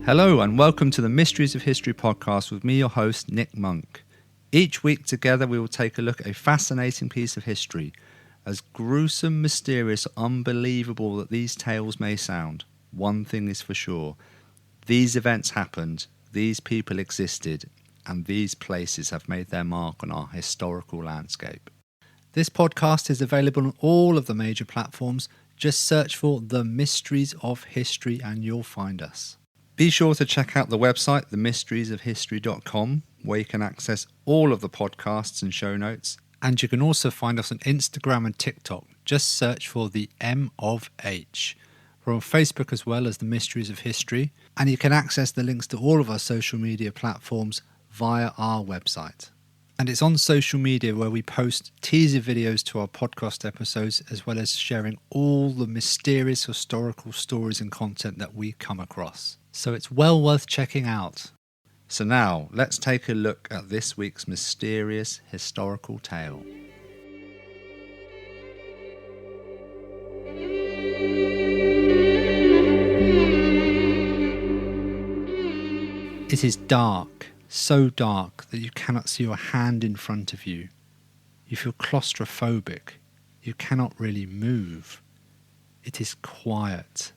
Hello and welcome to the Mysteries of History podcast with me, your host, Nick Monk. Each week together we will take a look at a fascinating piece of history. As gruesome, mysterious, unbelievable that these tales may sound, one thing is for sure. These events happened, these people existed, and these places have made their mark on our historical landscape. This podcast is available on all of the major platforms. Just search for The Mysteries of History and you'll find us. Be sure to check out the website, themysteriesofhistory.com, where you can access all of the podcasts and show notes. And you can also find us on Instagram and TikTok. Just search for the M of H. We're on Facebook as well as The Mysteries of History. And you can access the links to all of our social media platforms via our website. And it's on social media where we post teaser videos to our podcast episodes, as well as sharing all the mysterious historical stories and content that we come across. So it's well worth checking out. So now, let's take a look at this week's mysterious historical tale. It is dark, so dark that you cannot see your hand in front of you. You feel claustrophobic. You cannot really move. It is quiet,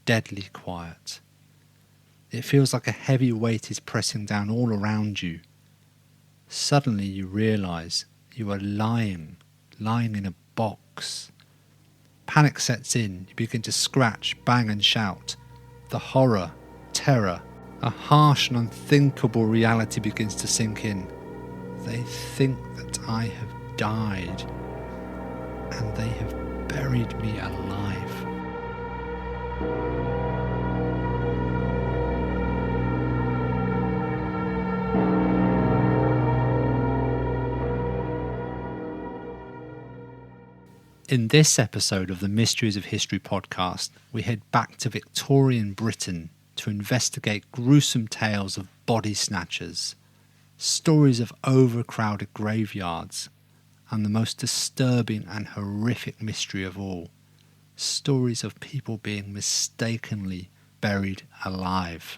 deadly quiet. It feels like a heavy weight is pressing down all around you. Suddenly you realise you are lying in a box. Panic sets in. You begin to scratch, bang and shout. The horror, terror, a harsh and unthinkable reality begins to sink in. They think that I have died, and they have buried me alive. In this episode of the Mysteries of History podcast, we head back to Victorian Britain to investigate gruesome tales of body snatchers, stories of overcrowded graveyards, and the most disturbing and horrific mystery of all, stories of people being mistakenly buried alive.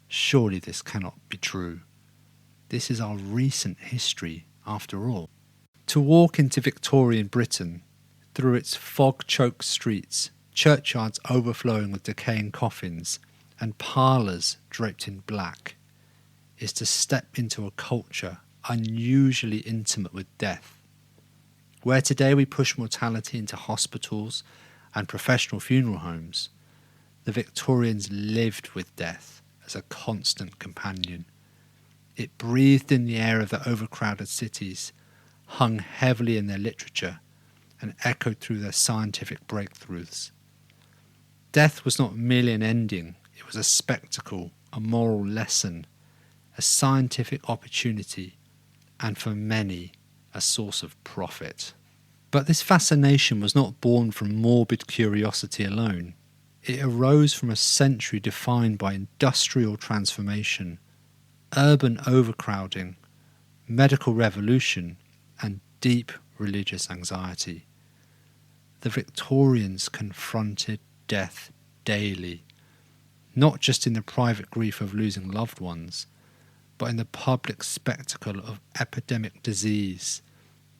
Surely this cannot be true. This is our recent history, after all. To walk into Victorian Britain, through its fog-choked streets, churchyards overflowing with decaying coffins, and parlours draped in black, is to step into a culture unusually intimate with death. Where today we push mortality into hospitals and professional funeral homes, the Victorians lived with death as a constant companion. It breathed in the air of the overcrowded cities, hung heavily in their literature, and echoed through their scientific breakthroughs. Death was not merely an ending, it was a spectacle, a moral lesson, a scientific opportunity, and for many, a source of profit. But this fascination was not born from morbid curiosity alone. It arose from a century defined by industrial transformation, urban overcrowding, medical revolution, and deep religious anxiety. The Victorians confronted death daily, not just in the private grief of losing loved ones, but in the public spectacle of epidemic disease,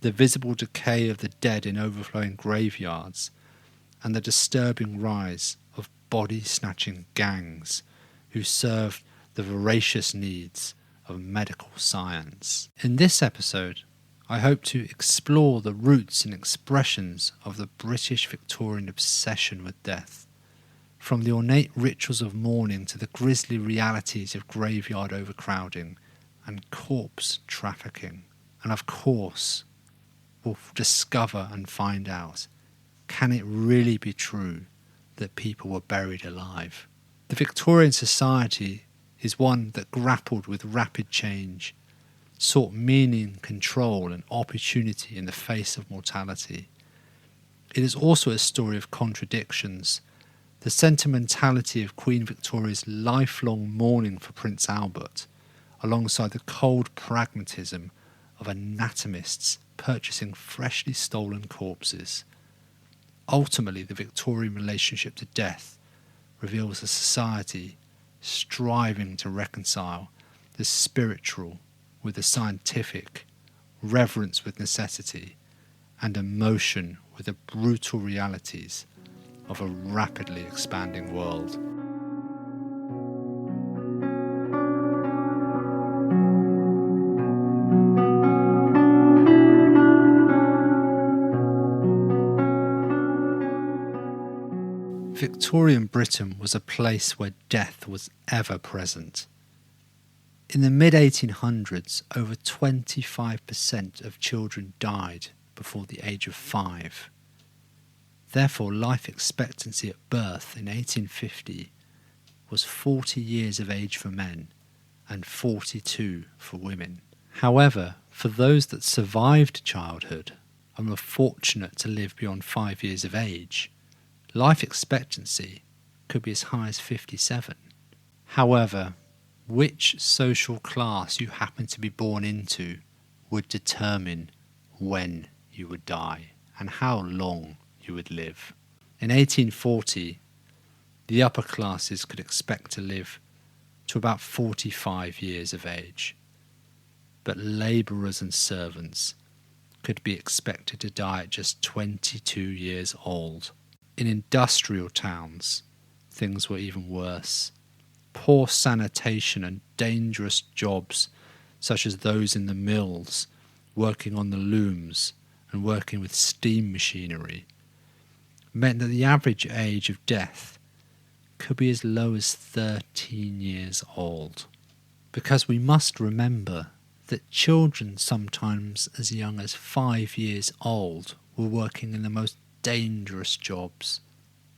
the visible decay of the dead in overflowing graveyards, and the disturbing rise of body-snatching gangs who served the voracious needs of medical science. In this episode, I hope to explore the roots and expressions of the British Victorian obsession with death, from the ornate rituals of mourning to the grisly realities of graveyard overcrowding and corpse trafficking. And of course, we'll discover and find out, can it really be true that people were buried alive? The Victorian society is one that grappled with rapid change, sought meaning, control and opportunity in the face of mortality. It is also a story of contradictions. The sentimentality of Queen Victoria's lifelong mourning for Prince Albert, alongside the cold pragmatism of anatomists purchasing freshly stolen corpses. Ultimately, the Victorian relationship to death reveals a society striving to reconcile the spiritual with the scientific, reverence with necessity, and emotion with the brutal realities of a rapidly expanding world. Victorian Britain was a place where death was ever present. In the mid-1800s, over 25% of children died before the age of 5. Therefore, life expectancy at birth in 1850 was 40 years of age for men and 42 for women. However, for those that survived childhood and were fortunate to live beyond 5 years of age, life expectancy could be as high as 57. However, which social class you happen to be born into would determine when you would die and how long you would live. In 1840, the upper classes could expect to live to about 45 years of age, but labourers and servants could be expected to die at just 22 years old. In industrial towns, things were even worse. Poor sanitation and dangerous jobs, such as those in the mills, working on the looms and working with steam machinery, meant that the average age of death could be as low as 13 years old. Because we must remember that children sometimes as young as 5 years old were working in the most dangerous jobs,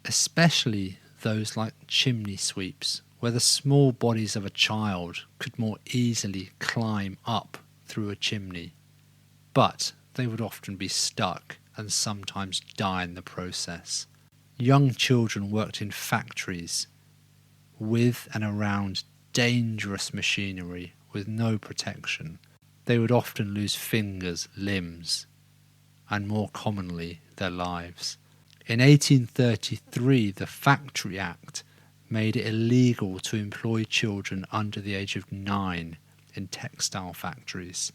especially those like chimney sweeps, where the small bodies of a child could more easily climb up through a chimney. But they would often be stuck and sometimes die in the process. Young children worked in factories with and around dangerous machinery with no protection. They would often lose fingers, limbs, and more commonly their lives. In 1833, the Factory Act made it illegal to employ children under the age of 9 in textile factories.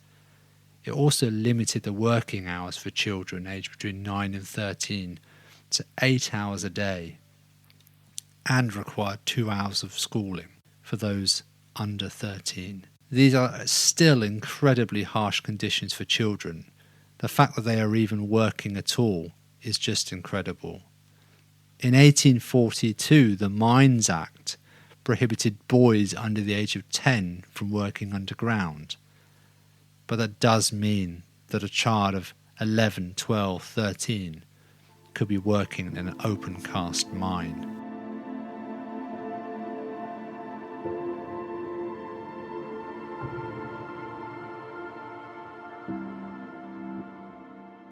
It also limited the working hours for children aged between 9 and 13 to 8 hours a day, and required 2 hours of schooling for those under 13. These are still incredibly harsh conditions for children. The fact that they are even working at all is just incredible. In 1842, the Mines Act prohibited boys under the age of 10 from working underground. But that does mean that a child of 11, 12, 13 could be working in an open cast mine.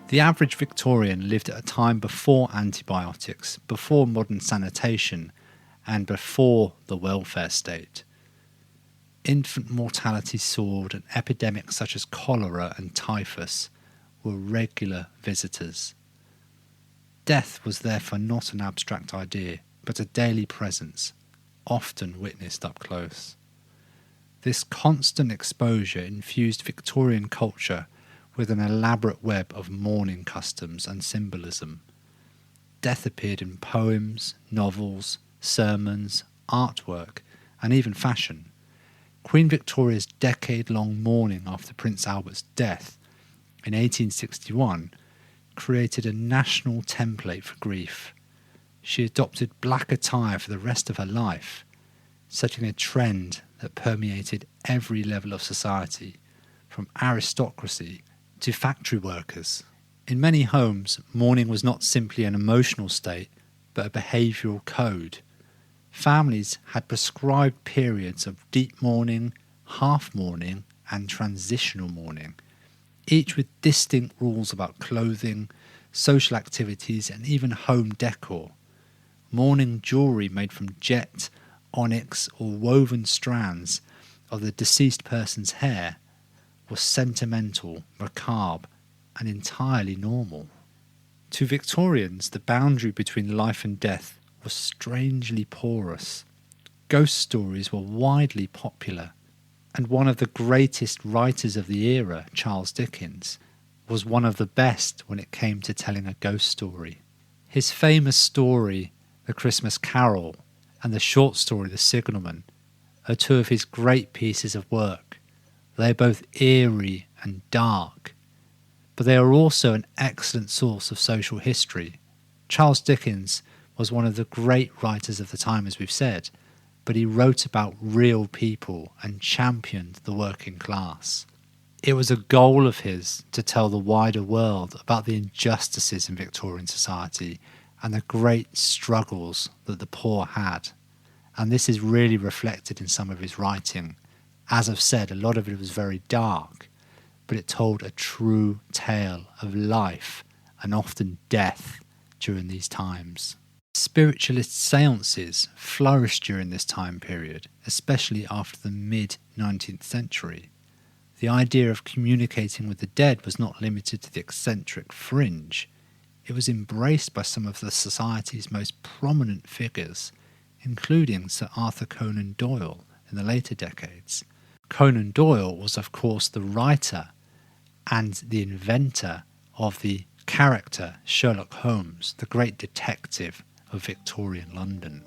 The average Victorian lived at a time before antibiotics, before modern sanitation, and before the welfare state. Infant mortality soared, and epidemics such as cholera and typhus were regular visitors. Death was therefore not an abstract idea, but a daily presence, often witnessed up close. This constant exposure infused Victorian culture with an elaborate web of mourning customs and symbolism. Death appeared in poems, novels, sermons, artwork, and even fashion. Queen Victoria's decade-long mourning after Prince Albert's death in 1861 created a national template for grief. She adopted black attire for the rest of her life, setting a trend that permeated every level of society, from aristocracy to factory workers. In many homes, mourning was not simply an emotional state, but a behavioural code. Families had prescribed periods of deep mourning, half mourning, and transitional mourning, each with distinct rules about clothing, social activities, and even home decor. Mourning jewellery made from jet, onyx, or woven strands of the deceased person's hair was sentimental, macabre, and entirely normal. To Victorians, the boundary between life and death was strangely porous. ghost stories were widely popular, and one of the greatest writers of the era, Charles Dickens, was one of the best when it came to telling a ghost story. His famous story, The Christmas Carol, and the short story, The Signalman, are two of his great pieces of work. They are both eerie and dark, but they are also an excellent source of social history. Charles Dickens was one of the great writers of the time, as we've said, but he wrote about real people and championed the working class. It was a goal of his to tell the wider world about the injustices in Victorian society and the great struggles that the poor had. And this is really reflected in some of his writing. As I've said, a lot of it was very dark, but it told a true tale of life and often death during these times. Spiritualist seances flourished during this time period, especially after the mid-19th century. The idea of communicating with the dead was not limited to the eccentric fringe. It was embraced by some of the society's most prominent figures, including Sir Arthur Conan Doyle in the later decades. Conan Doyle was, of course, the writer and the inventor of the character Sherlock Holmes, the great detective of Victorian London.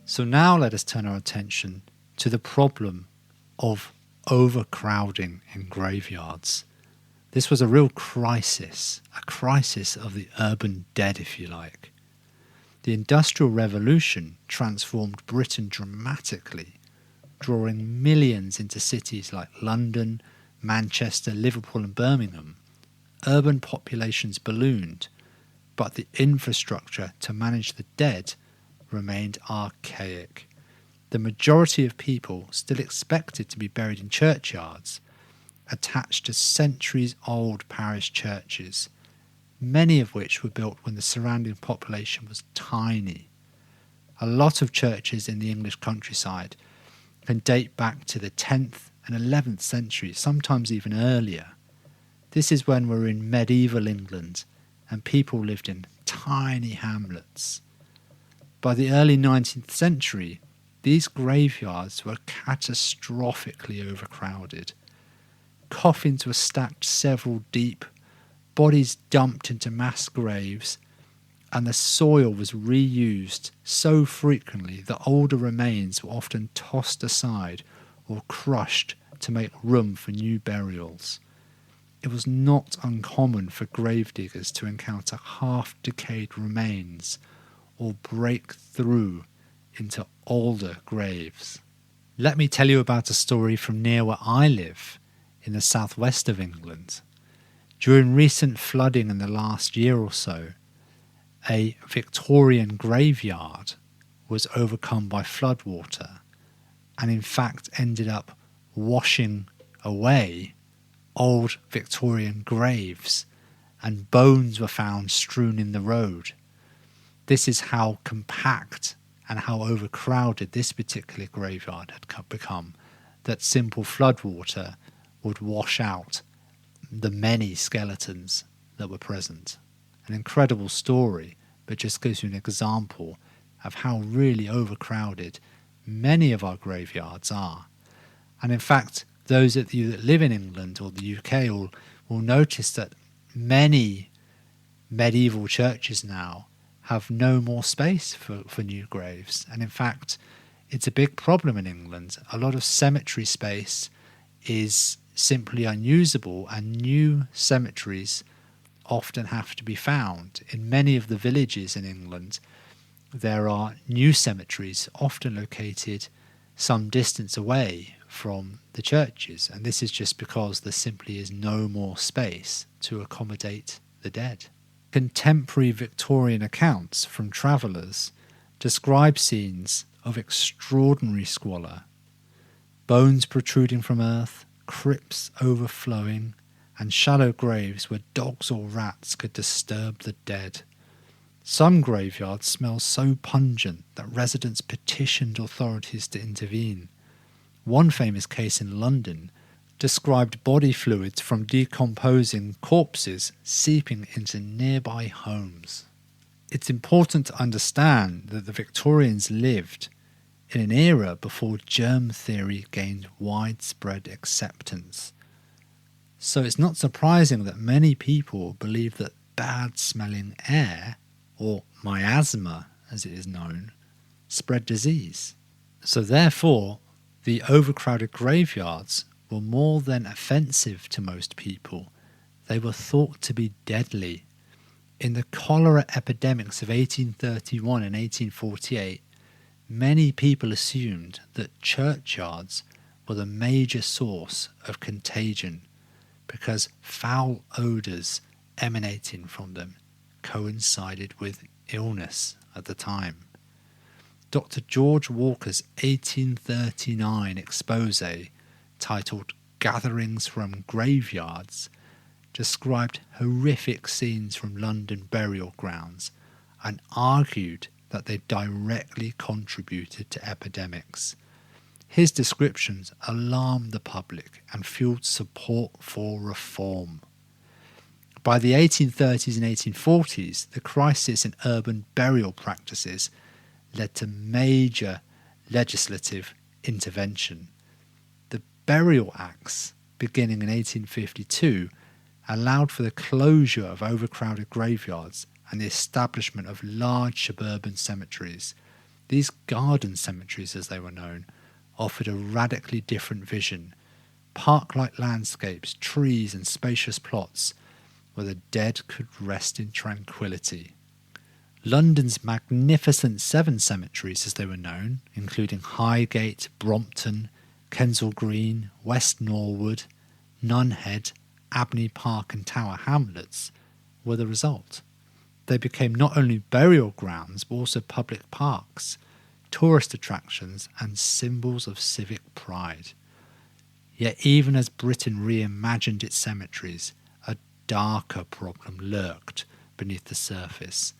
So now let us turn our attention to the problem of overcrowding in graveyards. This was a real crisis, a crisis of the urban dead, if you like. The Industrial Revolution transformed Britain dramatically, drawing millions into cities like London, Manchester, Liverpool and Birmingham. Urban populations ballooned, but the infrastructure to manage the dead remained archaic. The majority of people still expected to be buried in churchyards, attached to centuries-old parish churches, many of which were built when the surrounding population was tiny. A lot of churches in the English countryside can date back to the 10th and 11th centuries, sometimes even earlier. This is when we're in medieval England and people lived in tiny hamlets. By the early 19th century, these graveyards were catastrophically overcrowded. Coffins were stacked several deep, bodies dumped into mass graves, and the soil was reused so frequently that older remains were often tossed aside or crushed to make room for new burials. It was not uncommon for gravediggers to encounter half-decayed remains or break through into older graves. Let me tell you about a story from near where I live, in the southwest of England. During recent flooding in the last year or so, a Victorian graveyard was overcome by floodwater and in fact ended up washing away old Victorian graves, and bones were found strewn in the road. This is how compact and how overcrowded this particular graveyard had become, that simple floodwater would wash out the many skeletons that were present. An incredible story, but just gives you an example of how really overcrowded many of our graveyards are. And in fact, those of you that live in England or the UK will notice that many medieval churches now have no more space for new graves. And in fact, it's a big problem in England. A lot of cemetery space is simply unusable, and new cemeteries often have to be found. In many of the villages in England, there are new cemeteries often located some distance away from the churches, and this is just because there simply is no more space to accommodate the dead. Contemporary Victorian accounts from travellers describe scenes of extraordinary squalor, bones protruding from earth, crypts overflowing, and shallow graves where dogs or rats could disturb the dead. Some graveyards smelled so pungent that residents petitioned authorities to intervene. One famous case in London described body fluids from decomposing corpses seeping into nearby homes. It's important to understand that the Victorians lived in an era before germ theory gained widespread acceptance. So it's not surprising that many people believe that bad-smelling air, or miasma as it is known, spread disease. So therefore, the overcrowded graveyards were more than offensive to most people. They were thought to be deadly. In the cholera epidemics of 1831 and 1848, many people assumed that churchyards were the major source of contagion because foul odours emanating from them coincided with illness at the time. Dr. George Walker's 1839 expose titled Gatherings from Graveyards described horrific scenes from London burial grounds and argued that they directly contributed to epidemics. His descriptions alarmed the public and fueled support for reform. By the 1830s and 1840s, the crisis in urban burial practices led to major legislative intervention. The Burial Acts, beginning in 1852, allowed for the closure of overcrowded graveyards and the establishment of large suburban cemeteries. These garden cemeteries, as they were known, offered a radically different vision. Park-like landscapes, trees and spacious plots where the dead could rest in tranquility. London's magnificent 7 cemeteries, as they were known, including Highgate, Brompton, Kensal Green, West Norwood, Nunhead, Abney Park and Tower Hamlets, were the result. They became not only burial grounds but also public parks, tourist attractions and symbols of civic pride. Yet even as Britain reimagined its cemeteries, a darker problem lurked beneath the surface: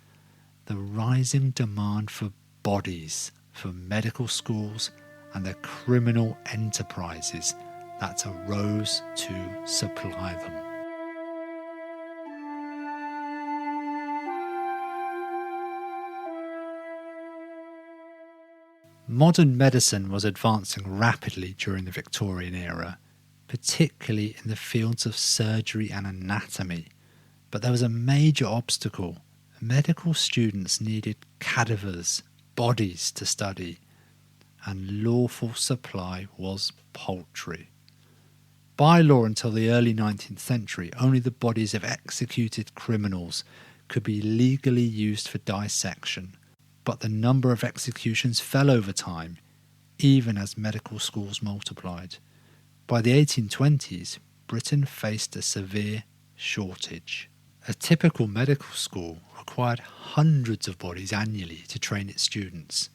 the rising demand for bodies for medical schools and the criminal enterprises that arose to supply them. Modern medicine was advancing rapidly during the Victorian era, particularly in the fields of surgery and anatomy. But there was a major obstacle. Medical students needed cadavers, bodies to study, and lawful supply was paltry. By law until the early 19th century, only the bodies of executed criminals could be legally used for dissection, but the number of executions fell over time, even as medical schools multiplied. By the 1820s, Britain faced a severe shortage. A typical medical school required hundreds of bodies annually to train its students.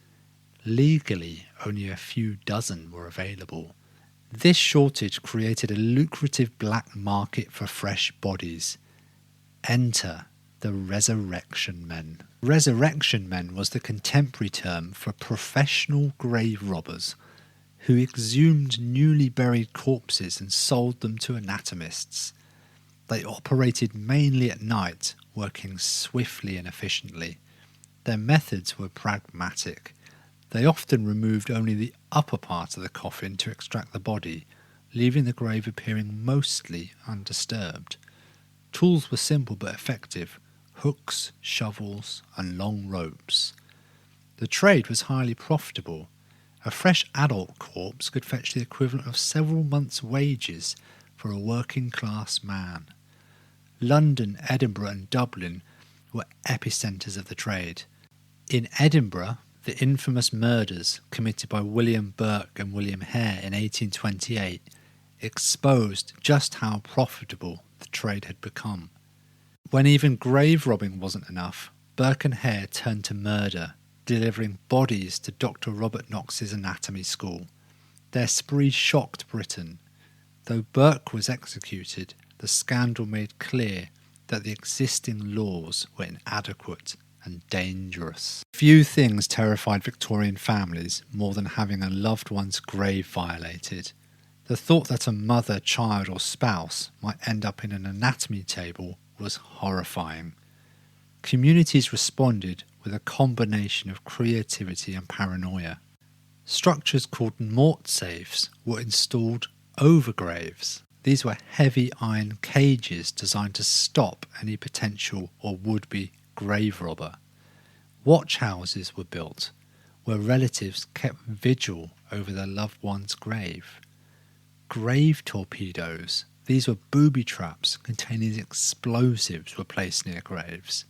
Legally, only a few dozen were available. This shortage created a lucrative black market for fresh bodies. Enter the resurrection men. Resurrection men was the contemporary term for professional grave robbers who exhumed newly buried corpses and sold them to anatomists. They operated mainly at night, working swiftly and efficiently. Their methods were pragmatic. They often removed only the upper part of the coffin to extract the body, leaving the grave appearing mostly undisturbed. Tools were simple but effective: hooks, shovels, and long ropes. The trade was highly profitable. A fresh adult corpse could fetch the equivalent of several months' wages for a working-class man. London, Edinburgh and Dublin were epicentres of the trade. In Edinburgh, the infamous murders committed by William Burke and William Hare in 1828 exposed just how profitable the trade had become. When even grave robbing wasn't enough, Burke and Hare turned to murder, delivering bodies to Dr. Robert Knox's anatomy school. Their spree shocked Britain. Though Burke was executed, the scandal made clear that the existing laws were inadequate and dangerous. Few things terrified Victorian families more than having a loved one's grave violated. The thought that a mother, child or spouse might end up in an anatomy table was horrifying. Communities responded with a combination of creativity and paranoia. Structures called mort safes were installed over graves. These were heavy iron cages designed to stop any potential or would-be grave robber. Watch houses were built where relatives kept vigil over their loved one's grave. Grave torpedoes, these were booby traps containing explosives, were placed near graves.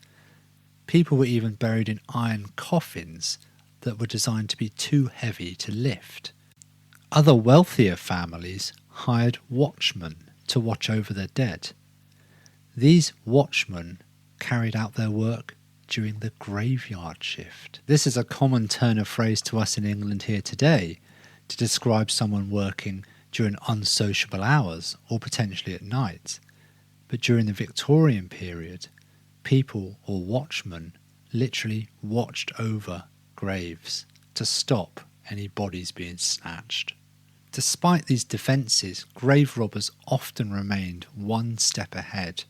People were even buried in iron coffins that were designed to be too heavy to lift. Other wealthier families hired watchmen to watch over their dead. These watchmen carried out their work during the graveyard shift. This is a common turn of phrase to us in England here today to describe someone working during unsociable hours or potentially at night. But during the Victorian period, people or watchmen literally watched over graves to stop any bodies being snatched. Despite these defences, grave robbers often remained one step ahead,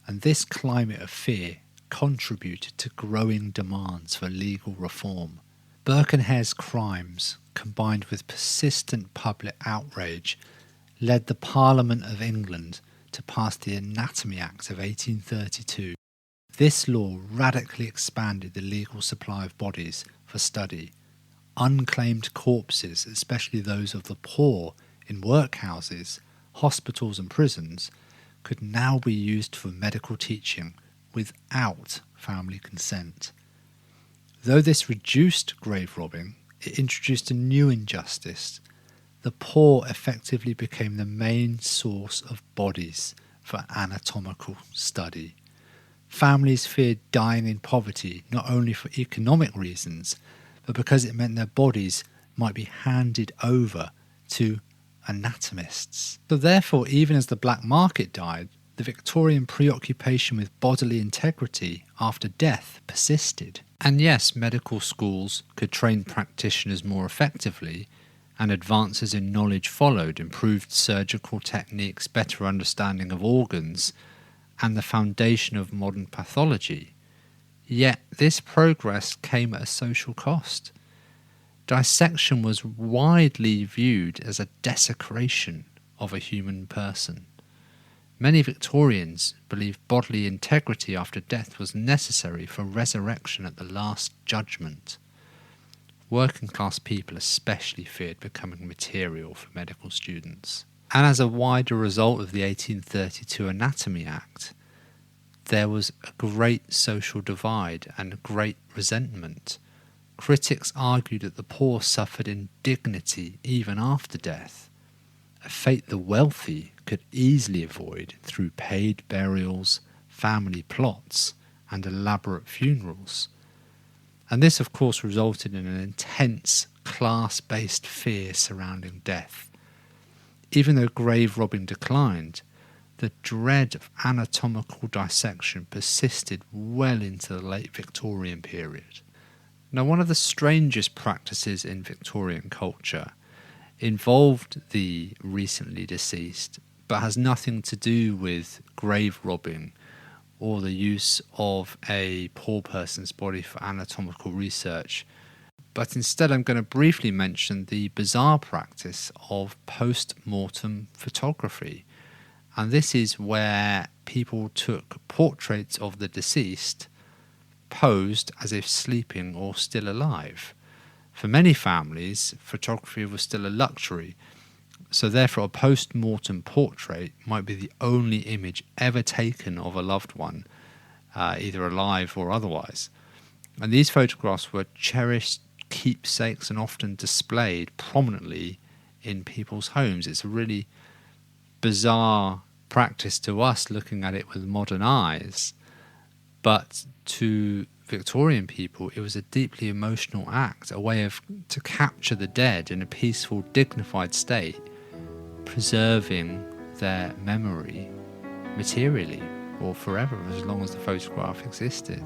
and this climate of fear contributed to growing demands for legal reform. Burke and Hare's crimes, combined with persistent public outrage, led the Parliament of England to pass the Anatomy Act of 1832. This law radically expanded the legal supply of bodies for study. Unclaimed corpses, especially those of the poor in workhouses, hospitals and prisons, could now be used for medical teaching without family consent. Though this reduced grave robbing, it introduced a new injustice. The poor effectively became the main source of bodies for anatomical study. Families feared dying in poverty not only for economic reasons, but because it meant their bodies might be handed over to anatomists. So therefore, even as the black market died, the Victorian preoccupation with bodily integrity after death persisted. And yes, medical schools could train practitioners more effectively, and advances in knowledge followed, improved surgical techniques, better understanding of organs, and the foundation of modern pathology. Yet this progress came at a social cost. Dissection was widely viewed as a desecration of a human person. Many Victorians believed bodily integrity after death was necessary for resurrection at the Last Judgment. Working class people especially feared becoming material for medical students. And as a wider result of the 1832 Anatomy Act, there was a great social divide and great resentment. Critics argued that the poor suffered indignity even after death, a fate the wealthy could easily avoid through paid burials, family plots, and elaborate funerals. And this, of course, resulted in an intense class-based fear surrounding death. Even though grave robbing declined, the dread of anatomical dissection persisted well into the late Victorian period. Now, one of the strangest practices in Victorian culture involved the recently deceased, but has nothing to do with grave robbing or the use of a poor person's body for anatomical research. But instead, I'm going to briefly mention the bizarre practice of post-mortem photography. And this is where people took portraits of the deceased, posed as if sleeping or still alive. For many families, photography was still a luxury, so therefore a post-mortem portrait might be the only image ever taken of a loved one, either alive or otherwise. And these photographs were cherished keepsakes and often displayed prominently in people's homes. It's a really bizarre practice to us looking at it with modern eyes, but to Victorian people it was a deeply emotional act, a way to capture the dead in a peaceful, dignified state, preserving their memory materially or forever, as long as the photograph existed.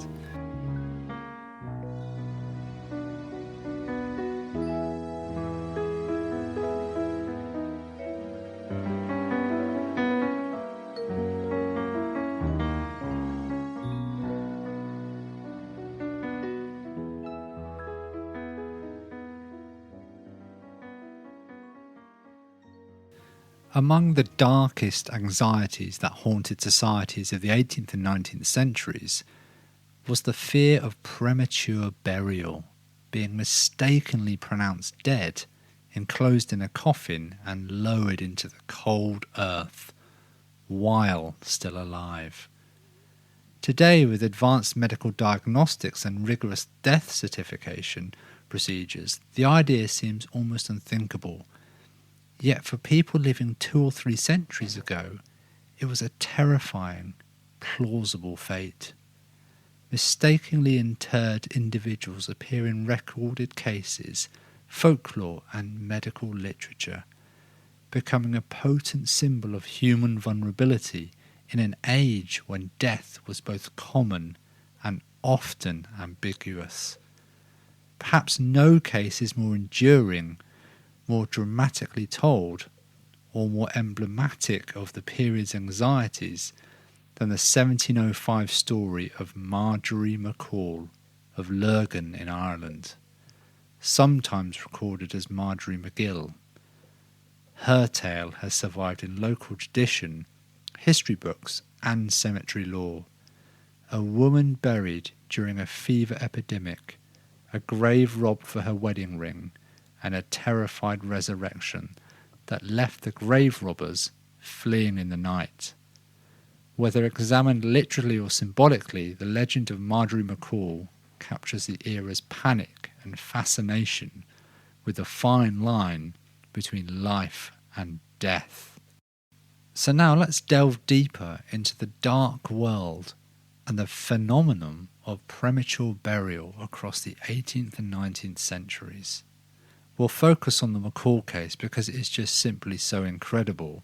Among the darkest anxieties that haunted societies of the 18th and 19th centuries was the fear of premature burial, being mistakenly pronounced dead, enclosed in a coffin and lowered into the cold earth while still alive. Today, with advanced medical diagnostics and rigorous death certification procedures, the idea seems almost unthinkable. Yet for people living 2 or 3 centuries ago, it was a terrifying, plausible fate. Mistakenly interred individuals appear in recorded cases, folklore and medical literature, becoming a potent symbol of human vulnerability in an age when death was both common and often ambiguous. Perhaps no case is more enduring, more dramatically told, or more emblematic of the period's anxieties than the 1705 story of Marjorie MacCall of Lurgan in Ireland, sometimes recorded as Marjorie McGill. Her tale has survived in local tradition, history books and cemetery lore. A woman buried during a fever epidemic, a grave robbed for her wedding ring, and a terrified resurrection that left the grave robbers fleeing in the night. Whether examined literally or symbolically, the legend of Marjorie MacCall captures the era's panic and fascination with a fine line between life and death. So now let's delve deeper into the dark world and the phenomenon of premature burial across the 18th and 19th centuries. We'll focus on the MacCall case because it is just simply so incredible,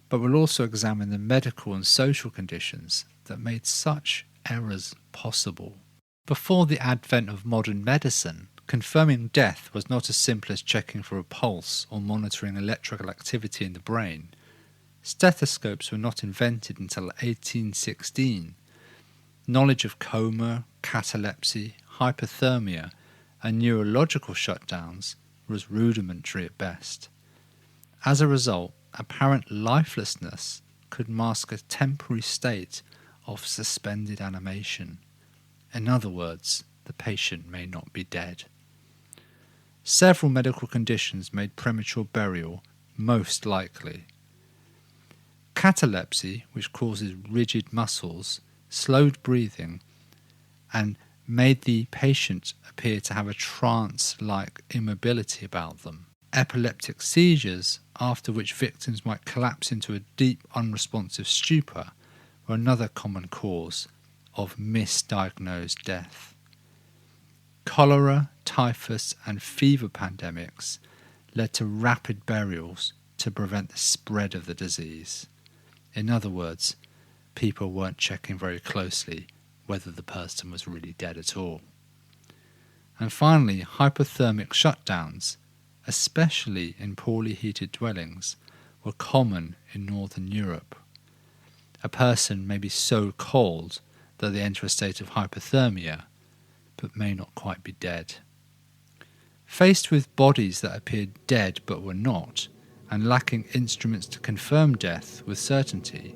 but we'll also examine the medical and social conditions that made such errors possible. Before the advent of modern medicine, confirming death was not as simple as checking for a pulse or monitoring electrical activity in the brain. Stethoscopes were not invented until 1816. Knowledge of coma, catalepsy, hypothermia, and neurological shutdowns was rudimentary at best. As a result, apparent lifelessness could mask a temporary state of suspended animation. In other words, the patient may not be dead. Several medical conditions made premature burial most likely. Catalepsy, which causes rigid muscles, slowed breathing, and made the patient appear to have a trance-like immobility about them. Epileptic seizures, after which victims might collapse into a deep unresponsive stupor, were another common cause of misdiagnosed death. Cholera, typhus and fever pandemics led to rapid burials to prevent the spread of the disease. In other words, people weren't checking very closely whether the person was really dead at all. And finally, hypothermic shutdowns, especially in poorly heated dwellings, were common in Northern Europe. A person may be so cold that they enter a state of hypothermia, but may not quite be dead. Faced with bodies that appeared dead but were not, and lacking instruments to confirm death with certainty,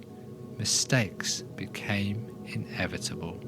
mistakes became inevitable.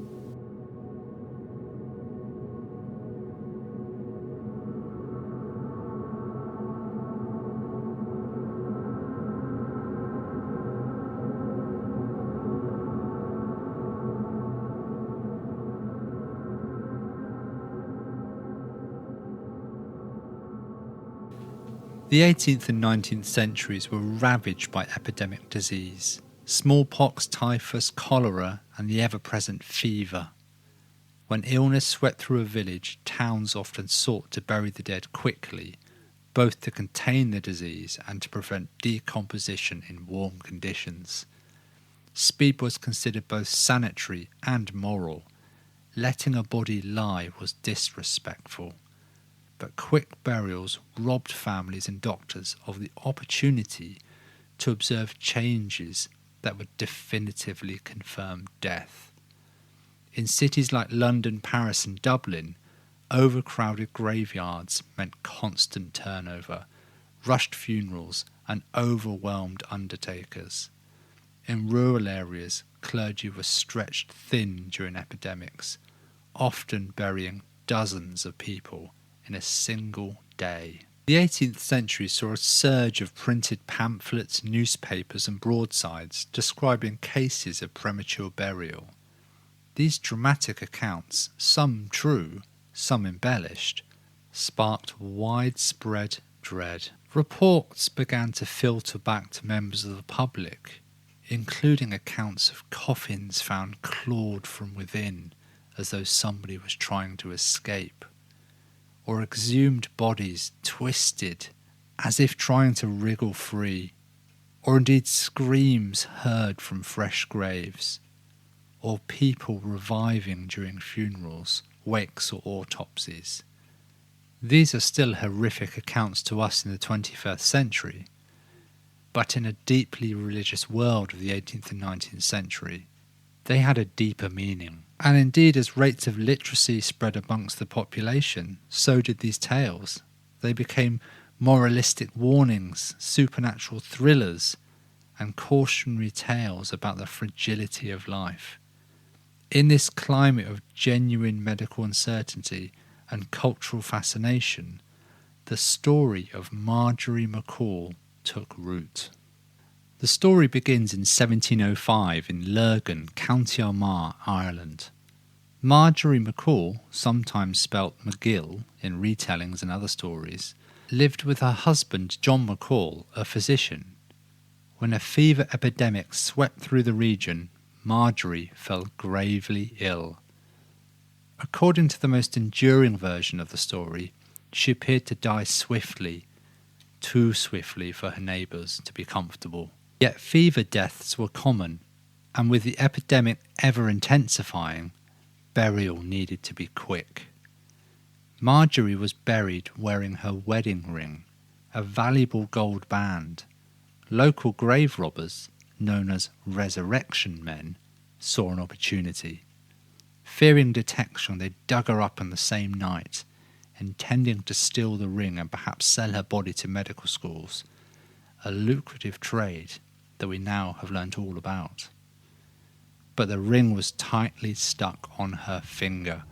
The 18th and 19th centuries were ravaged by epidemic disease, smallpox, typhus, cholera, and the ever-present fever. When illness swept through a village, towns often sought to bury the dead quickly, both to contain the disease and to prevent decomposition in warm conditions. Speed was considered both sanitary and moral. Letting a body lie was disrespectful. But quick burials robbed families and doctors of the opportunity to observe changes that would definitively confirm death. In cities like London, Paris and Dublin, overcrowded graveyards meant constant turnover, rushed funerals and overwhelmed undertakers. In rural areas, clergy were stretched thin during epidemics, often burying dozens of people in a single day. The 18th century saw a surge of printed pamphlets, newspapers and broadsides describing cases of premature burial. These dramatic accounts, some true, some embellished, sparked widespread dread. Reports began to filter back to members of the public, including accounts of coffins found clawed from within as though somebody was trying to escape, or exhumed bodies twisted as if trying to wriggle free, or indeed screams heard from fresh graves, or people reviving during funerals, wakes or autopsies. These are still horrific accounts to us in the 21st century, but in a deeply religious world of the 18th and 19th century, they had a deeper meaning. And indeed, as rates of literacy spread amongst the population, so did these tales. They became moralistic warnings, supernatural thrillers, and cautionary tales about the fragility of life. In this climate of genuine medical uncertainty and cultural fascination, the story of Marjorie McCall took root. The story begins in 1705 in Lurgan, County Armagh, Ireland. Marjorie McCall, sometimes spelt McGill in retellings and other stories, lived with her husband John McCall, a physician. When a fever epidemic swept through the region, Marjorie fell gravely ill. According to the most enduring version of the story, she appeared to die swiftly, too swiftly for her neighbours to be comfortable. Yet fever deaths were common, and with the epidemic ever intensifying, burial needed to be quick. Marjorie was buried wearing her wedding ring, a valuable gold band. Local grave robbers, known as resurrection men, saw an opportunity. Fearing detection, they dug her up on the same night, intending to steal the ring and perhaps sell her body to medical schools, a lucrative trade that we now have learnt all about. But the ring was tightly stuck on her finger.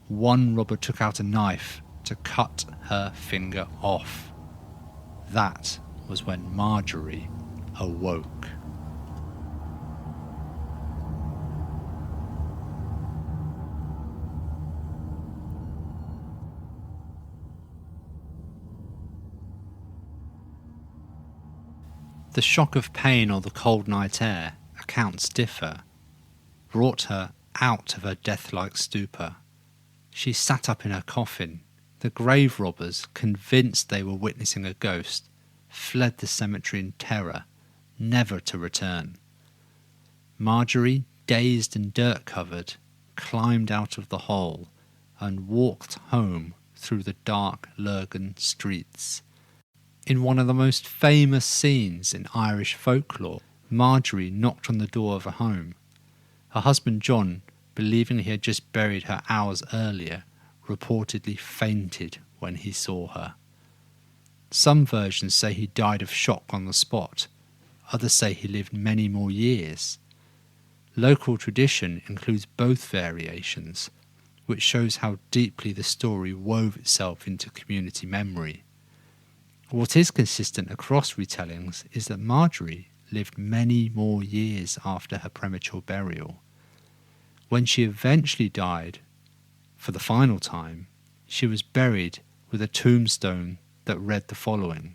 One robber took out a knife to cut her finger off. That was when Marjorie awoke. The shock of pain or the cold night air, accounts differ, brought her out of her death-like stupor. She sat up in her coffin. The grave robbers, convinced they were witnessing a ghost, fled the cemetery in terror, never to return. Marjorie, dazed and dirt-covered, climbed out of the hole and walked home through the dark Lurgan streets. In one of the most famous scenes in Irish folklore, Marjorie knocked on the door of a home. Her husband John, believing he had just buried her hours earlier, reportedly fainted when he saw her. Some versions say he died of shock on the spot. Others say he lived many more years. Local tradition includes both variations, which shows how deeply the story wove itself into community memory. What is consistent across retellings is that Marjorie lived many more years after her premature burial. When she eventually died, for the final time, she was buried with a tombstone that read the following: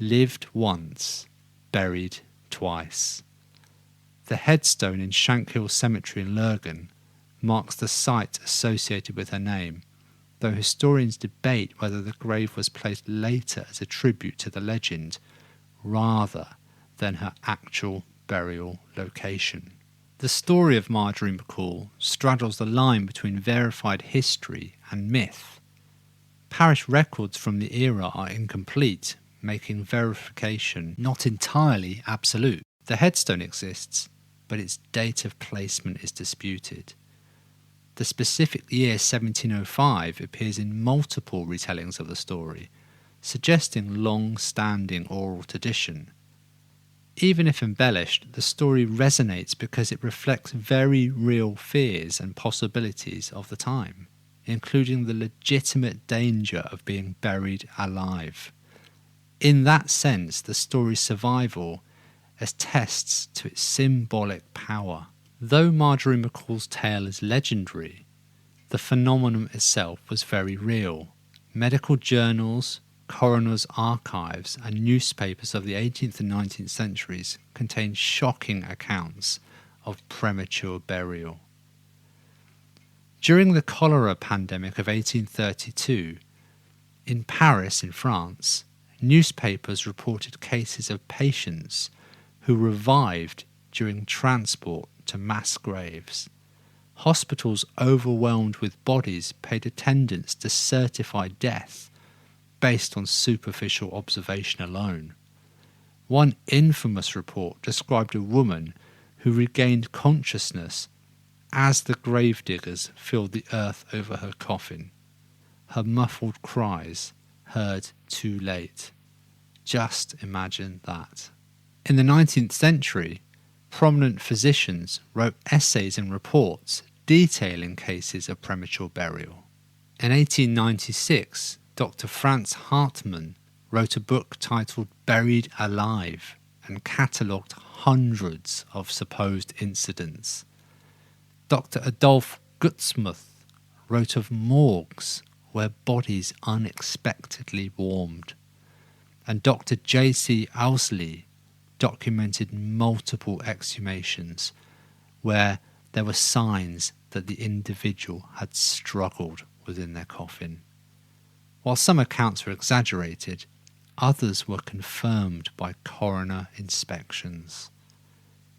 "Lived once, buried twice." The headstone in Shankhill Cemetery in Lurgan marks the site associated with her name, though historians debate whether the grave was placed later as a tribute to the legend, rather than her actual burial location. The story of Marjorie McCall straddles the line between verified history and myth. Parish records from the era are incomplete, making verification not entirely absolute. The headstone exists, but its date of placement is disputed. The specific year 1705 appears in multiple retellings of the story, suggesting long-standing oral tradition. Even if embellished, the story resonates because it reflects very real fears and possibilities of the time, including the legitimate danger of being buried alive. In that sense, the story's survival attests to its symbolic power. Though Marjorie McCall's tale is legendary, the phenomenon itself was very real. Medical journals, coroners' archives, and newspapers of the 18th and 19th centuries contain shocking accounts of premature burial. During the cholera pandemic of 1832, in Paris, in France, newspapers reported cases of patients who revived during transport to mass graves. Hospitals overwhelmed with bodies paid attendance to certify death based on superficial observation alone. One infamous report described a woman who regained consciousness as the gravediggers filled the earth over her coffin. Her muffled cries heard too late. Just imagine that. In the 19th century, prominent physicians wrote essays and reports detailing cases of premature burial. In 1896, Dr. Franz Hartmann wrote a book titled Buried Alive and catalogued hundreds of supposed incidents. Dr. Adolf Gutsmuth wrote of morgues where bodies unexpectedly warmed. And Dr. J.C. Owsley documented multiple exhumations where there were signs that the individual had struggled within their coffin. While some accounts were exaggerated, others were confirmed by coroner inspections.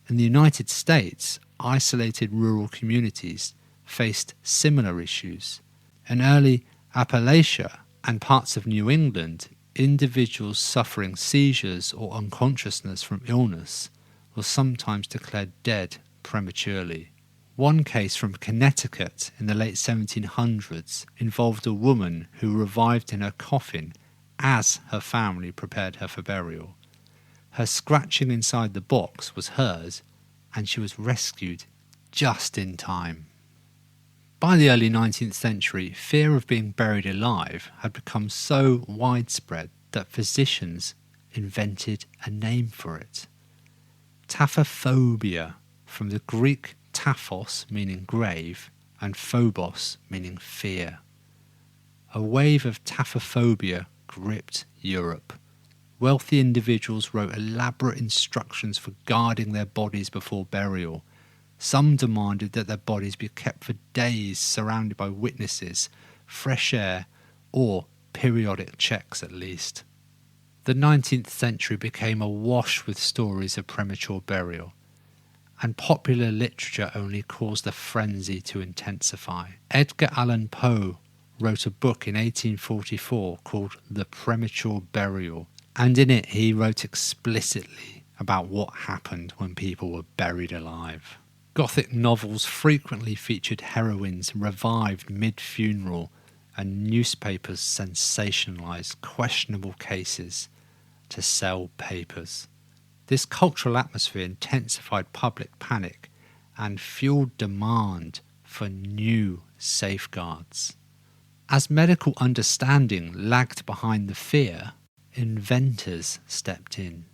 In the United States, isolated rural communities faced similar issues. In early Appalachia and parts of New England, individuals suffering seizures or unconsciousness from illness were sometimes declared dead prematurely. One case from Connecticut in the late 1700s involved a woman who revived in her coffin as her family prepared her for burial. Her scratching inside the box was hers, and she was rescued just in time. By the early 19th century, fear of being buried alive had become so widespread that physicians invented a name for it. Taphophobia, from the Greek taphos meaning grave and phobos meaning fear. A wave of taphophobia gripped Europe. Wealthy individuals wrote elaborate instructions for guarding their bodies before burial. Some demanded that their bodies be kept for days surrounded by witnesses, fresh air, or periodic checks at least. The 19th century became awash with stories of premature burial, and popular literature only caused the frenzy to intensify. Edgar Allan Poe wrote a book in 1844 called The Premature Burial, and in it he wrote explicitly about what happened when people were buried alive. Gothic novels frequently featured heroines revived mid-funeral, and newspapers sensationalised questionable cases to sell papers. This cultural atmosphere intensified public panic and fueled demand for new safeguards. As medical understanding lagged behind the fear, inventors stepped in.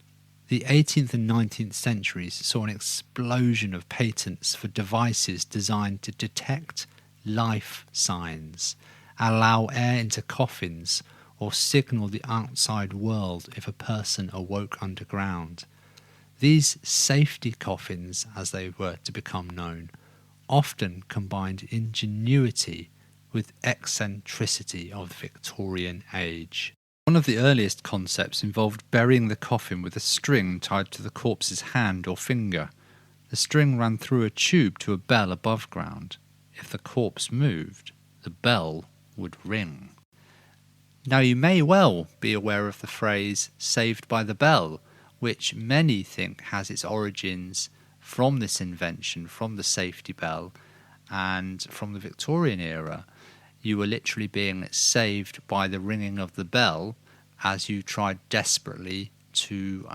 The 18th and 19th centuries saw an explosion of patents for devices designed to detect life signs, allow air into coffins, or signal the outside world if a person awoke underground. These safety coffins, as they were to become known, often combined ingenuity with eccentricity of the Victorian age. One of the earliest concepts involved burying the coffin with a string tied to the corpse's hand or finger. The string ran through a tube to a bell above ground. If the corpse moved, the bell would ring. Now you may well be aware of the phrase "saved by the bell," which many think has its origins from this invention, from the safety bell, and from the Victorian era. You were literally being saved by the ringing of the bell, as you tried desperately to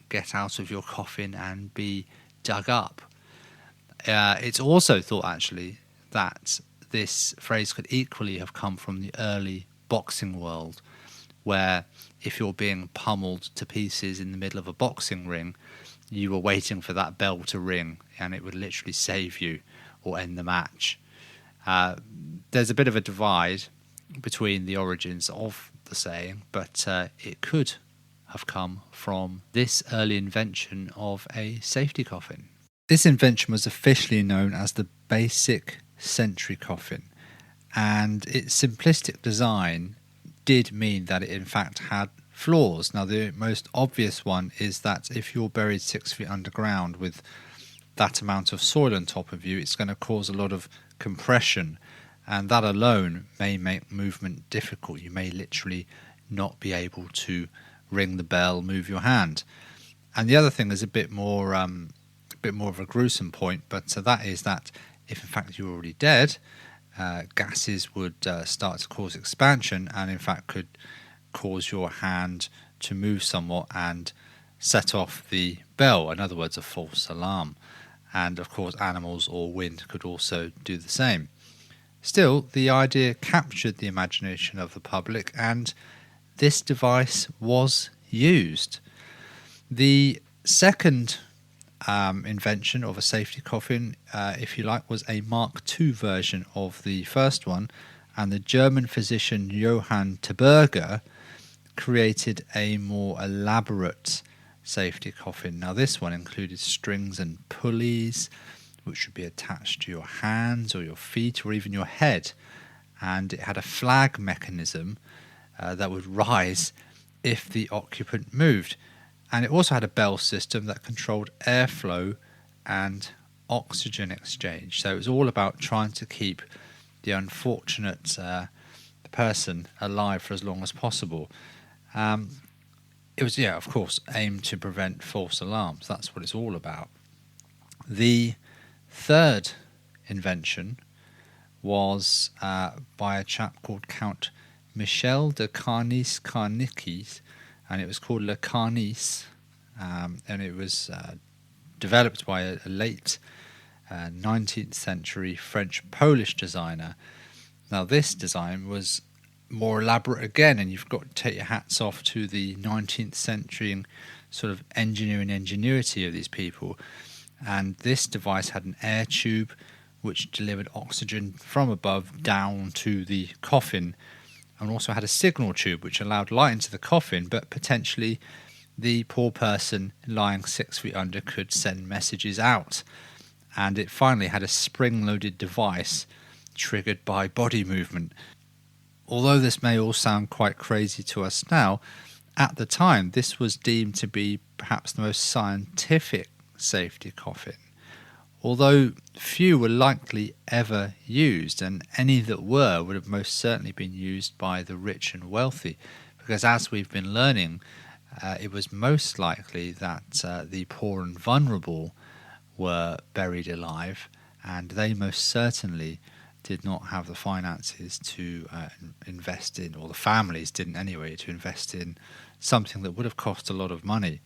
get out of your coffin and be dug up. It's also thought, actually, that this phrase could equally have come from the early boxing world, where if you're being pummeled to pieces in the middle of a boxing ring, you were waiting for that bell to ring, and it would literally save you or end the match. There's a bit of a divide between the origins of the saying, but it could have come from this early invention of a safety coffin. This invention was officially known as the basic sentry coffin, and its simplistic design did mean that it in fact had flaws. Now, the most obvious one is that if you're buried 6 feet underground with that amount of soil on top of you, it's going to cause a lot of compression, and that alone may make movement difficult. You may literally not be able to ring the bell, move your hand. And the other thing is a bit more of a gruesome point, but that is that if in fact you're already dead, gases would start to cause expansion, and in fact could cause your hand to move somewhat and set off the bell, in other words, a false alarm. And of course, animals or wind could also do the same. Still, the idea captured the imagination of the public, and this device was used. The second invention of a safety coffin, if you like, was a Mark II version of the first one, and the German physician Johann Teberger created a more elaborate safety coffin. Now, this one included strings and pulleys which would be attached to your hands or your feet or even your head, and it had a flag mechanism that would rise if the occupant moved. And it also had a bell system that controlled airflow and oxygen exchange. So it was all about trying to keep the unfortunate person alive for as long as possible. It was, of course, aimed to prevent false alarms. That's what it's all about. The third invention was by a chap called Count Michel de Carnis, and it was called Le Carnis, and it was developed by a late 19th century French-Polish designer. Now, this design was more elaborate again, and you've got to take your hats off to the 19th century and sort of engineering ingenuity of these people. And this device had an air tube which delivered oxygen from above down to the coffin, and also had a signal tube which allowed light into the coffin, but potentially the poor person lying 6 feet under could send messages out. And it finally had a spring-loaded device triggered by body movement. Although this may all sound quite crazy to us now, at the time this was deemed to be perhaps the most scientific safety coffin, although few were likely ever used, and any that were would have most certainly been used by the rich and wealthy, because as we've been learning, it was most likely that the poor and vulnerable were buried alive, and they most certainly did not have the finances to invest in, or the families didn't anyway, to invest in something that would have cost a lot of money.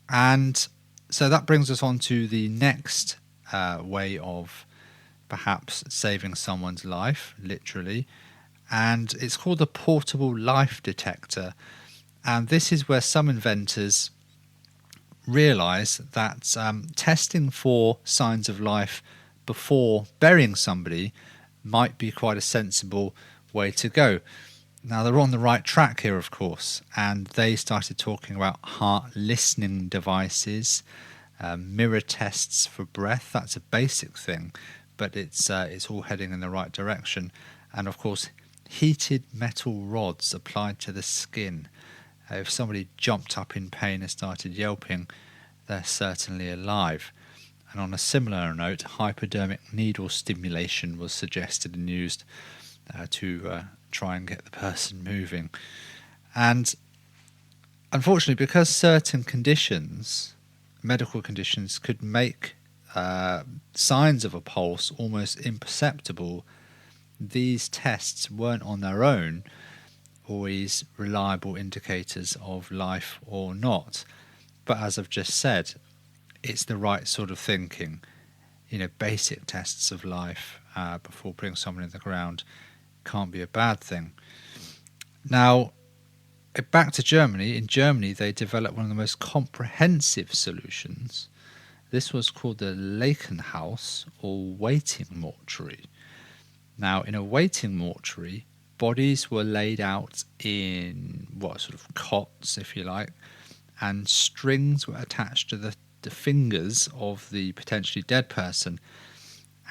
And so that brings us on to the next way of perhaps saving someone's life, literally, and it's called the portable life detector. And this is where some inventors realise that testing for signs of life before burying somebody might be quite a sensible way to go. Now, they're on the right track here, of course, and they started talking about heart listening devices, mirror tests for breath. That's a basic thing, but it's all heading in the right direction. And of course, heated metal rods applied to the skin. If somebody jumped up in pain and started yelping, they're certainly alive. And on a similar note, hypodermic needle stimulation was suggested and used to try and get the person moving. And unfortunately, because certain conditions, medical conditions, could make signs of a pulse almost imperceptible, these tests weren't on their own always reliable indicators of life or not. But as I've just said, it's the right sort of thinking. Basic tests of life before putting someone in the ground can't be a bad thing. Now, back to Germany. In Germany, they developed one of the most comprehensive solutions. This was called the Leichenhaus, or waiting mortuary. Now, in a waiting mortuary, bodies were laid out in sort of cots, if you like, and strings were attached to the fingers of the potentially dead person.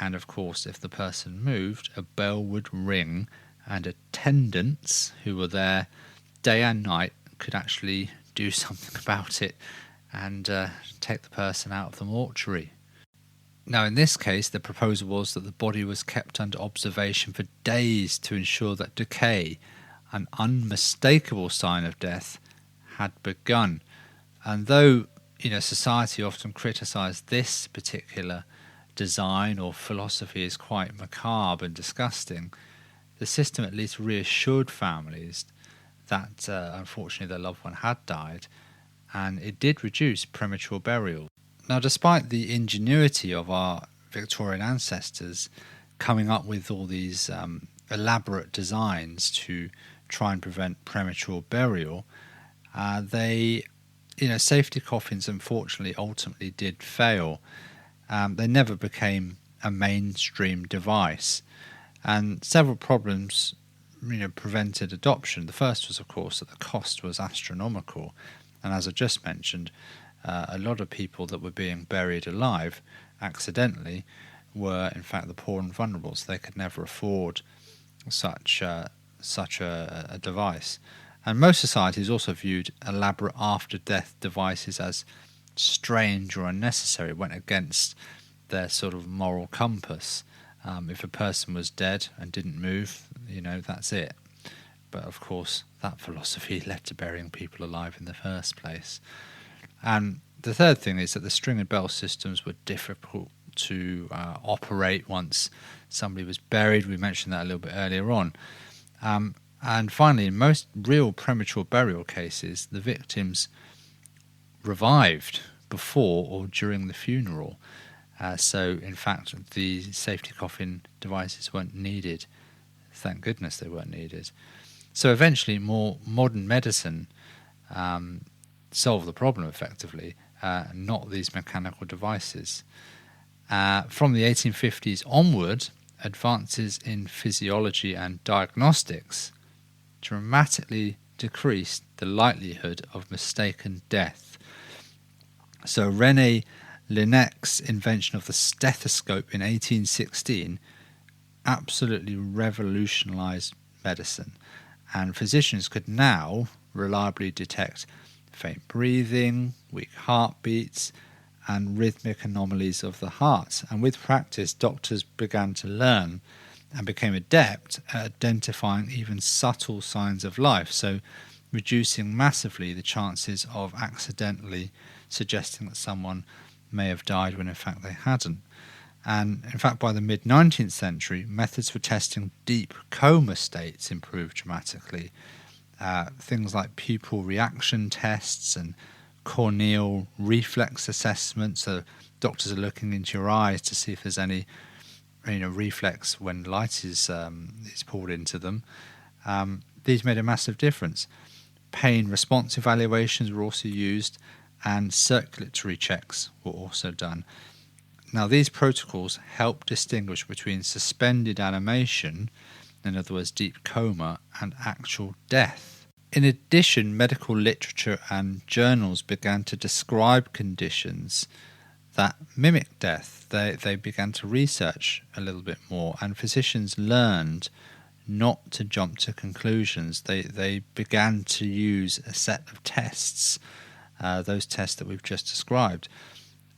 And of course, if the person moved, a bell would ring, and attendants who were there day and night could actually do something about it and take the person out of the mortuary. Now, in this case, the proposal was that the body was kept under observation for days to ensure that decay, an unmistakable sign of death, had begun. And though society often criticised this particular design or philosophy as quite macabre and disgusting, the system at least reassured families that unfortunately their loved one had died, and it did reduce premature burial. Now, despite the ingenuity of our Victorian ancestors coming up with all these elaborate designs to try and prevent premature burial, safety coffins unfortunately ultimately did fail. They never became a mainstream device, and several problems prevented adoption. The first was, of course, that the cost was astronomical, and as I just mentioned, a lot of people that were being buried alive accidentally were in fact the poor and vulnerable, so they could never afford such a device. And most societies also viewed elaborate after-death devices as strange or unnecessary. It went against their sort of moral compass. If a person was dead and didn't move, that's it. But of course, that philosophy led to burying people alive in the first place. And the third thing is that the string and bell systems were difficult to operate once somebody was buried. We mentioned that a little bit earlier on. And finally, in most real premature burial cases, the victims revived before or during the funeral. So, in fact, the safety coffin devices weren't needed. Thank goodness they weren't needed. So eventually, more modern medicine solved the problem effectively, not these mechanical devices. From the 1850s onward, advances in physiology and diagnostics dramatically decreased the likelihood of mistaken death. So René Laennec's invention of the stethoscope in 1816 absolutely revolutionized medicine, and physicians could now reliably detect faint breathing, weak heartbeats, and rhythmic anomalies of the heart. And with practice, doctors began to learn and became adept at identifying even subtle signs of life, so reducing massively the chances of accidentally suggesting that someone may have died when in fact they hadn't. And in fact, by the mid-19th century, methods for testing deep coma states improved dramatically. Things like pupil reaction tests and corneal reflex assessments. So doctors are looking into your eyes to see if there's any reflex when light is poured into them. These made a massive difference. Pain response evaluations were also used, and circulatory checks were also done. Now, these protocols help distinguish between suspended animation, in other words, deep coma, and actual death. In addition, medical literature and journals began to describe conditions that mimic death. They began to research a little bit more, and physicians learned not to jump to conclusions. They began to use a set of tests, those tests that we've just described,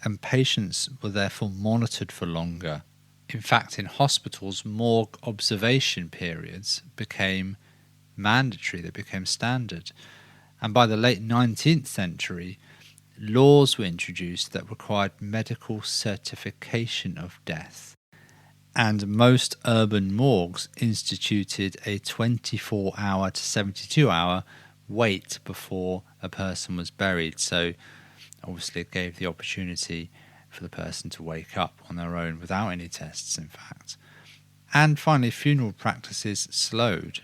and patients were therefore monitored for longer. In fact, in hospitals, morgue observation periods became mandatory, they became standard. And by the late 19th century, laws were introduced that required medical certification of death. And most urban morgues instituted a 24-hour to 72-hour wait before a person was buried. So obviously it gave the opportunity for the person to wake up on their own without any tests, in fact. And finally, funeral practices slowed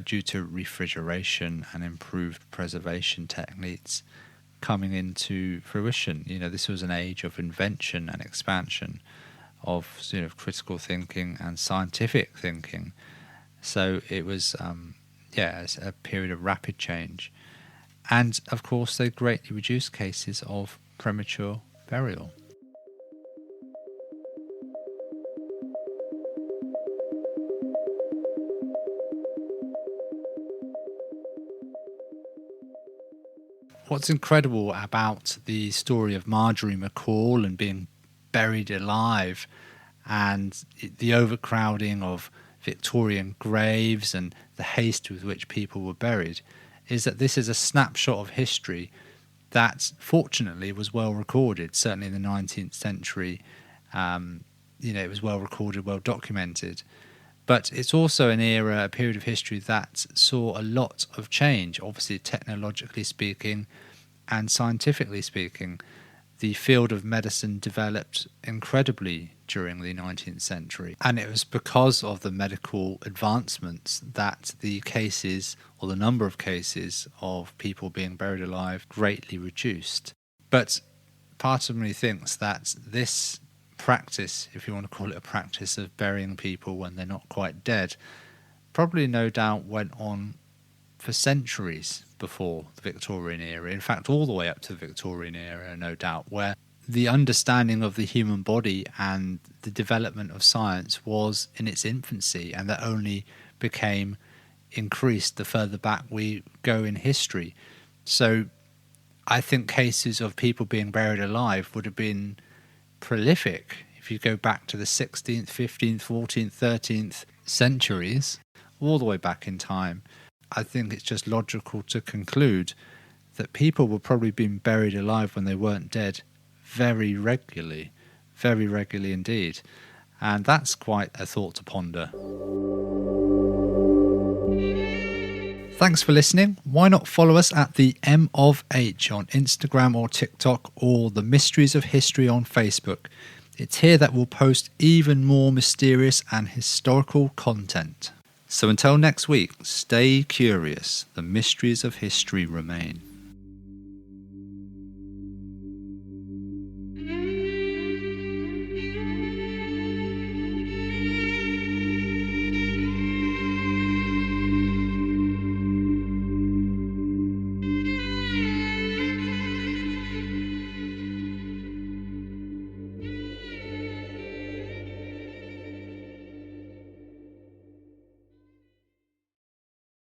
due to refrigeration and improved preservation techniques coming into fruition. This was an age of invention and expansion of critical thinking and scientific thinking. So it was a period of rapid change. And of course they greatly reduced cases of premature burial. What's incredible about the story of Marjorie McCall and being buried alive and the overcrowding of Victorian graves and the haste with which people were buried is that this is a snapshot of history that fortunately was well recorded. Certainly in the 19th century, it was well recorded, well documented. But it's also a period of history that saw a lot of change, obviously technologically speaking and scientifically speaking. The field of medicine developed incredibly during the 19th century, and it was because of the medical advancements that the cases, or the number of cases, of people being buried alive greatly reduced. But part of me thinks that this practice, if you want to call it a practice, of burying people when they're not quite dead, probably no doubt went on for centuries before the Victorian era. In fact, all the way up to the Victorian era, no doubt, where the understanding of the human body and the development of science was in its infancy, and that only became increased the further back we go in history. So I think cases of people being buried alive would have been prolific if you go back to the 16th, 15th, 14th, 13th centuries, all the way back in time. I think it's just logical to conclude that people were probably being buried alive when they weren't dead very regularly indeed. And that's quite a thought to ponder. Thanks for listening. Why not follow us at the M of H on Instagram or TikTok, or the Mysteries of History on Facebook. It's here that we'll post even more mysterious and historical content. So until next week, stay curious. The mysteries of history remain.